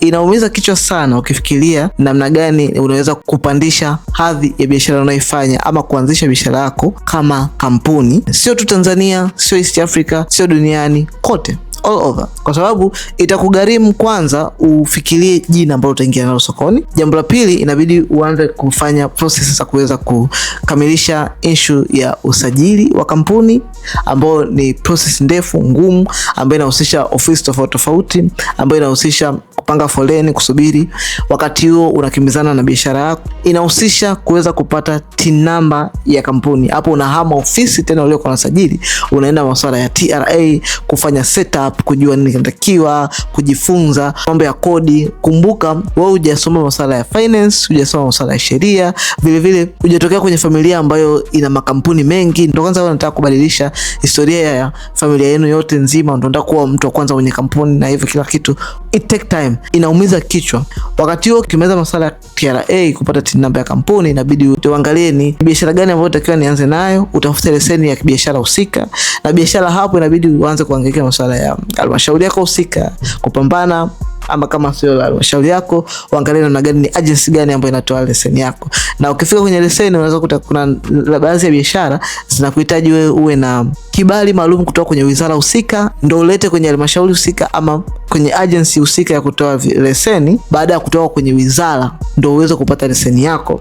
Inaumiza kichwa sana ukifikiria namna gani unaweza kupandisha hadhi ya biashara unayoifanya ama kuanzisha biashara yako kama kampuni, sio tu Tanzania, sio East Africa, sio duniani kote, all over. Kwa sababu itakugharimu kwanza ufikirie jina ambalo utaingia nalo sokoni. Jambo la pili, inabidi uanze kufanya process za kuweza kukamilisha issue ya usajili wa kampuni, ambao ni process ndefu ngumu, ambayo inahusisha ofisi tofauti tofauti, ambayo inahusisha kupanga foleni kusubiri wakati huo unakimbizana na biashara yako. Inahusisha kuweza kupata TIN number ya kampuni. Hapo unahama ofisi tena uliokuwa unasajili, unaenda masuala ya TRA kufanya setup, kujua nini kinatakiwa, kujifunza mambo ya kodi. Kumbuka wewe hujasoma masuala ya finance, hujasoma masuala ya sheria, vile vile hujatokea kwenye familia ambayo ina makampuni mengi. Ndio kwanza unataka kubadilisha historia ya familia yenu yote nzima, ndio unataka kuwa mtu wa kwanza kwenye kampuni na hivyo kila kitu. It take time. Inaumiza kichwa. Wakati huo ukimaliza masuala ya TRA kupata TIN number ya kampuni, inabidi uangalie ni biashara gani ambayo unatakiwa nianze nayo, utafute leseni ya biashara husika. Na biashara hapo inabidi uanze kuangalia masuala ya halmashauri yako husika, kupambana ama kama sio halmashauri yako uangalie namna gani ni agency gani ambayo inatoa leseni yako. Na ukifika kwenye leseni unaweza kukuta kuna baadhi ya biashara zinakuhitaji wewe uwe na kibali maalum kutoka kwenye wizara husika, ndio ulete kwenye halmashauri husika ama kwenye agency husika ya kutoa leseni. Baada ya kutoka kwenye wizara ndio uweze kupata leseni yako.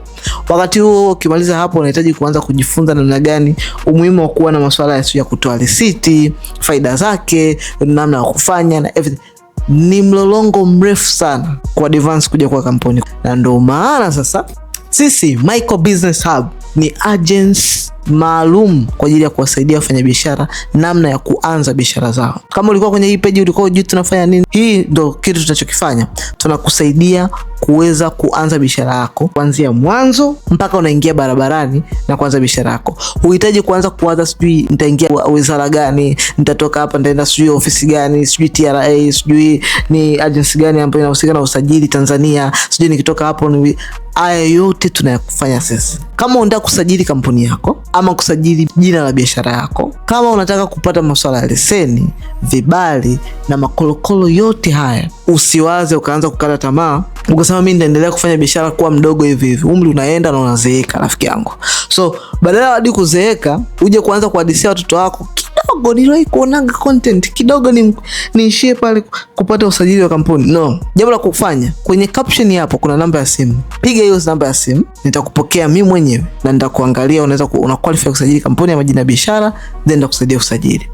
Wakati huo ukimaliza hapo, unahitaji kuanza kujifunza namna gani umuhimu wa kuwa na masuala ya kutoa risiti, faida zake, namna ya kufanya na everything. Ni mlolongo mrefu sana kwa advance kuja kwa kampuni. Na ndio maana sasa sisi Michael Business Hub ni agency maalum kwa ajili ya kuwasaidia wafanyabiashara namna ya kuanza biashara zao. Kama ulikuwa kwenye hii page ulikuwa hujui tunafanya nini, hii ndio kitu tunachokifanya. Tunakusaidia kuweza kuanza biashara yako kuanzia mwanzo mpaka unaingia barabarani na kuanza biashara yako. Huhitaji kuanza sijui nitaingia wizara gani, nitatoka hapa nitaenda sijui ofisi gani, sijui TRA, sijui ni agency gani ambayo inahusika na usajili Tanzania, sijui nikitoka hapo ni. Haya yote tunayakufanya sisi. Kama unataka kusajili kampuni yako ama kusajili jina la biashara yako, kama unataka kupata masuala ya leseni, vibali na makolokolo yote haya, usiwaze ukaanza kukata tamaa ukasema mimi nitaendelea kufanya biashara kuwa mdogo hivi hivi. Umri unaenda na unazeeka rafiki yangu. So badala hadi kuzeeka uje kuanza kuhadithia watoto wako kidogo niliwahi kuonaga content kidogo niishie pale kupata usajili wa kampuni. No. Jambo la kufanya, kwenye caption hapo kuna namba ya simu. Piga hiyo namba ya simu, nitakupokea mimi mwenyewe na nitakuangalia una qualify kusajili kampuni ya majina ya biashara, then nitakusaidia usajili.